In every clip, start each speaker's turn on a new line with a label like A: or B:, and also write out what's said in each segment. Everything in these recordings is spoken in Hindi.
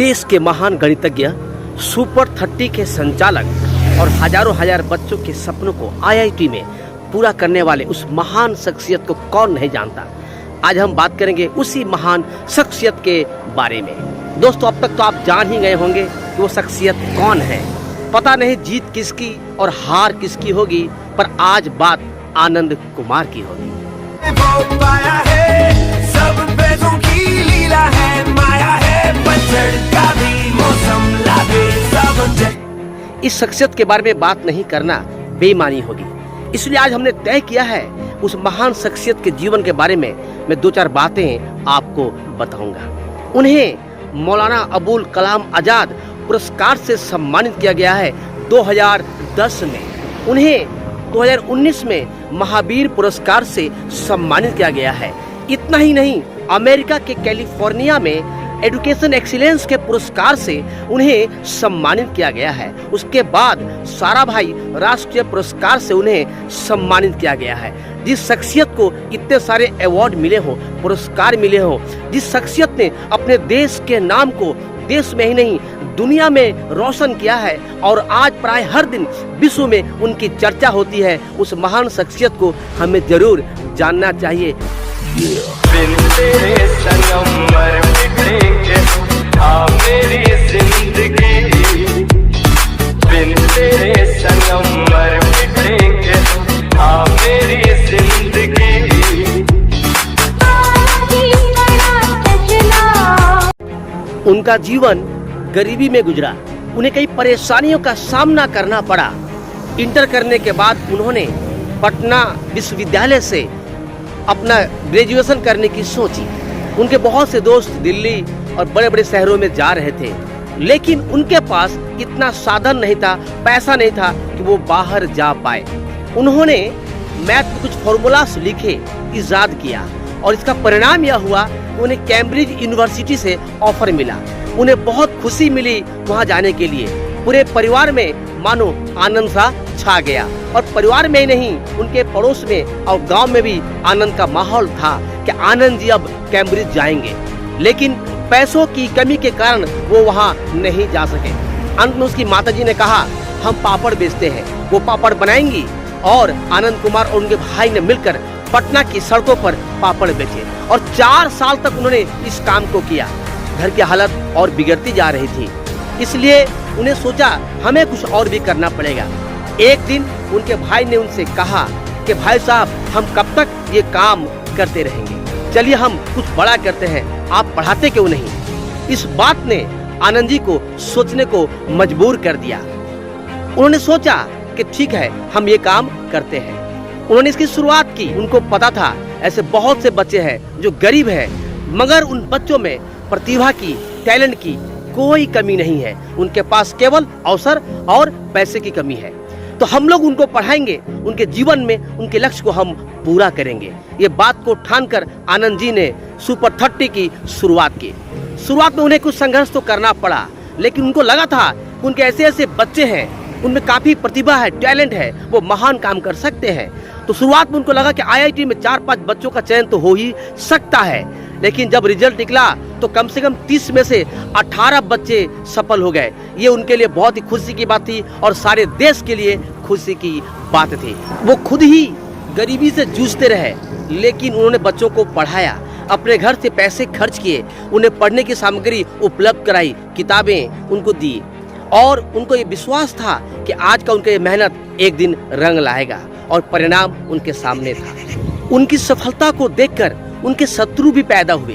A: देश के महान गणितज्ञ, सुपर 30 के संचालक और हजारों हजार बच्चों के सपनों को आईआईटी में पूरा करने वाले उस महान शख्सियत को कौन नहीं जानता। आज हम बात करेंगे उसी महान शख्सियत के बारे में। दोस्तों, अब तक तो आप जान ही गए होंगे कि वो शख्सियत कौन है। पता नहीं जीत किसकी और हार किसकी होगी, पर आज बात आनंद कुमार की होगी।
B: वो पाया है, सब बेजों की लीला है, माया है, पतझड़ का भी मौसम लागे सब।
A: इस शख्सियत के बारे में बात नहीं करना बेईमानी होगी, इसलिए आज हमने तय किया है उस महान शख्सियत के जीवन के बारे में मैं दो चार बातें आपको बताऊंगा। उन्हें मौलाना अबुल कलाम आजाद पुरस्कार से सम्मानित किया गया है 2010 में। उन्हें 2019 में महावीर पुरस्कार से सम्मानित किया गया है। इतना ही नहीं, अमेरिका के कैलिफोर्निया में एजुकेशन एक्सीलेंस के पुरस्कार से उन्हें सम्मानित किया गया है। उसके बाद साराभाई राष्ट्रीय पुरस्कार से उन्हें सम्मानित किया गया है। जिस शख्सियत को इतने सारे अवार्ड मिले हो, पुरस्कार मिले हो, जिस शख्सियत ने अपने देश के नाम को देश में ही नहीं दुनिया में रोशन किया है और आज प्राय हर दिन विश्व में उनकी चर्चा होती है, उस महान शख्सियत को हमें जरूर जानना चाहिए।
B: बिन तेरे सनम मर मिटेंगे, हाँ मेरी जिंदगी। बिन तेरे सनम मर मिटेंगे, हाँ मेरी जिंदगी।
A: उनका जीवन गरीबी में गुजरा। उन्हें कई परेशानियों का सामना करना पड़ा। इंटर करने के बाद उन्होंने पटना विश्वविद्यालय से अपना ग्रेजुएशन करने की सोची। उनके बहुत से दोस्त दिल्ली और बड़े बड़े शहरों में जा रहे थे, लेकिन उनके पास इतना साधन नहीं था, पैसा नहीं था कि वो बाहर जा पाए। उन्होंने मैथ के कुछ फॉर्मूलास लिखे, इजाद किया और इसका परिणाम यह हुआ कि उन्हें कैम्ब्रिज यूनिवर्सिटी से ऑफर मिला। उन्हें बहुत खुशी मिली वहां जाने के लिए। पूरे परिवार में मानो आनंद सा छा गया और परिवार में ही नहीं, उनके पड़ोस में और गांव में भी आनंद का माहौल था कि आनंद जी अब कैम्ब्रिज जाएंगे। लेकिन पैसों की कमी के कारण वो वहां नहीं जा सके। अंत में उसकी माताजी ने कहा, हम पापड़ बेचते हैं। वो पापड़ बनाएंगी और आनंद कुमार और उनके भाई ने मिलकर पटना की सड़कों पर पापड़ बेचे और 4 साल तक उन्होंने इस काम को किया। घर की हालत और बिगड़ती जा रही थी, इसलिए उन्हें सोचा हमें कुछ और भी करना पड़ेगा। एक दिन उनके भाई ने उनसे कहा कि भाई साहब, हम कब तक ये काम करते रहेंगे, चलिए हम कुछ बड़ा करते हैं, आप पढ़ाते क्यों नहीं। इस बात ने आनंद जी को सोचने को मजबूर कर दिया। उन्होंने सोचा कि ठीक है, हम ये काम करते हैं। उन्होंने इसकी शुरुआत की। उनको पता था ऐसे बहुत से बच्चे हैं जो गरीब हैं, मगर उन बच्चों में प्रतिभा की, टैलेंट की कोई कमी नहीं है। उनके पास केवल अवसर और पैसे की कमी है। तो हम लोग उनको पढ़ाएंगे, उनके जीवन में उनके लक्ष्य को हम पूरा करेंगे। ये बात को ठानकर आनंद जी ने सुपर 30 की शुरुआत की। शुरुआत में उन्हें कुछ संघर्ष तो करना पड़ा, लेकिन उनको लगा था कि उनके ऐसे ऐसे बच्चे हैं, उनमें काफी प्रतिभा है, टैलेंट है, वो महान काम कर सकते हैं। तो शुरुआत में उनको लगा कि आईआईटी में 4-5 बच्चों का चयन तो हो ही सकता है। लेकिन जब रिजल्ट निकला तो कम से कम 30 में से 18 बच्चे सफल हो गए। ये उनके लिए बहुत ही खुशी की बात थी और सारे देश के लिए खुशी की बात थी। वो खुद ही गरीबी से जूझते रहे, लेकिन उन्होंने बच्चों को पढ़ाया, अपने घर से पैसे खर्च किए, उन्हें पढ़ने की सामग्री उपलब्ध कराई, किताबें उनको दी और उनको ये विश्वास था कि आज का उनका ये मेहनत एक दिन रंग लाएगा और परिणाम उनके सामने था। उनकी सफलता को देखकर उनके शत्रु भी पैदा हुए।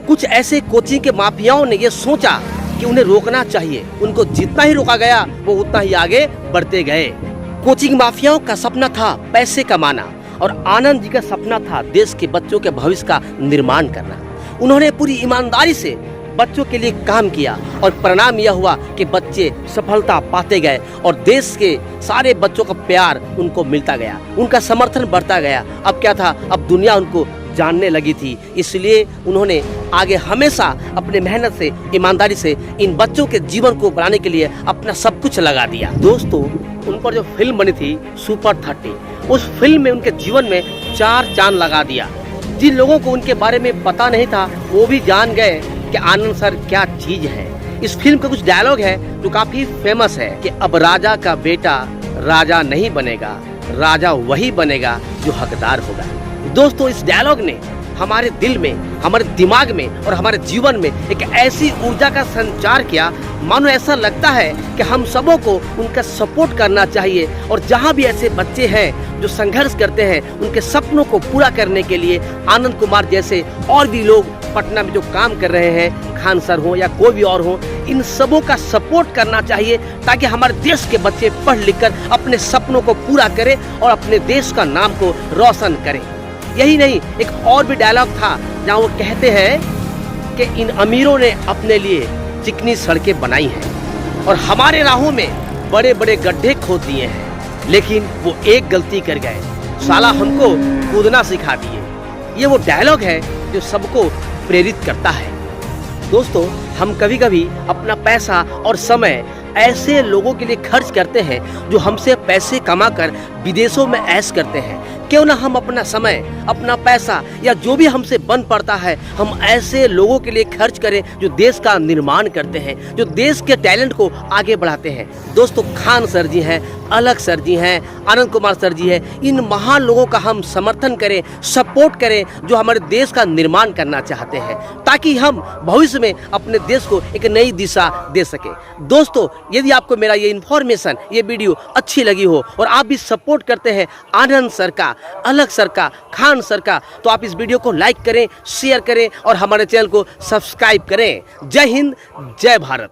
A: कुछ ऐसे कोचिंग के माफियाओं ने ये सोचा कि उन्हें रोकना चाहिए। उनको जितना ही रोका गया वो उतना ही आगे बढ़ते गए। कोचिंग माफियाओं का सपना था पैसे कमाना और आनंद जी का सपना था देश के बच्चों के भविष्य का निर्माण करना। उन्होंने पूरी ईमानदारी से बच्चों के लिए काम किया और परिणाम यह हुआ कि बच्चे सफलता पाते गए और देश के सारे बच्चों का प्यार उनको मिलता गया, उनका समर्थन बढ़ता गया। अब क्या था, अब दुनिया उनको जानने लगी थी, इसलिए उन्होंने आगे हमेशा अपने मेहनत से, ईमानदारी से इन बच्चों के जीवन को बनाने के लिए अपना सब कुछ लगा दिया। दोस्तों, उन पर जो फिल्म बनी थी सुपर 30, उस फिल्म में उनके जीवन में 4 चांद लगा दिया। जिन लोगों को उनके बारे में पता नहीं था वो भी जान गए कि आनंद सर क्या चीज है। इस फिल्म का कुछ डायलॉग है जो काफी फेमस है कि अब राजा का बेटा राजा नहीं बनेगा, राजा वही बनेगा जो हकदार होगा। दोस्तों, इस डायलॉग ने हमारे दिल में, हमारे दिमाग में और हमारे जीवन में एक ऐसी ऊर्जा का संचार किया, मानो ऐसा लगता है कि हम सबों को उनका सपोर्ट करना चाहिए और जहां भी ऐसे बच्चे हैं जो संघर्ष करते हैं, उनके सपनों को पूरा करने के लिए आनंद कुमार जैसे और भी लोग पटना में जो काम कर रहे हैं, खान सर हो या कोई भी और हो, इन सबों का सपोर्ट करना चाहिए ताकि हमारे देश के बच्चे पढ़ लिख कर अपने सपनों को पूरा करें और अपने देश का नाम को रोशन करें। यही नहीं, एक और भी डायलॉग था जहाँ वो कहते हैं कि इन अमीरों ने अपने लिए चिकनी सड़कें बनाई हैं और हमारे राहों में बड़े बड़े गड्ढे खोद दिए हैं, लेकिन वो एक गलती कर गए, साला हमको कूदना सिखा दिए। ये वो डायलॉग है जो सबको प्रेरित करता है। दोस्तों, हम कभी कभी अपना पैसा और समय ऐसे लोगों के लिए खर्च करते हैं जो हमसे पैसे कमाकर विदेशों में ऐश करते हैं। क्यों ना हम अपना समय, अपना पैसा या जो भी हमसे बन पड़ता है, हम ऐसे लोगों के लिए खर्च करें जो देश का निर्माण करते हैं, जो देश के टैलेंट को आगे बढ़ाते हैं। दोस्तों, खान सर जी हैं, अलग सर जी हैं, आनंद कुमार सर जी हैं, इन महान लोगों का हम समर्थन करें, सपोर्ट करें, जो हमारे देश का निर्माण करना चाहते हैं, ताकि हम भविष्य में अपने देश को एक नई दिशा दे सकें। दोस्तों, यदि आपको मेरा ये इन्फॉर्मेशन, ये वीडियो अच्छी लगी हो और आप भी सपोर्ट करते हैं आनंद सर का, अलग सर का, खान सर का, तो आप इस वीडियो को लाइक करें, शेयर करें और हमारे चैनल को सब्सक्राइब करें। जय हिंद, जय भारत।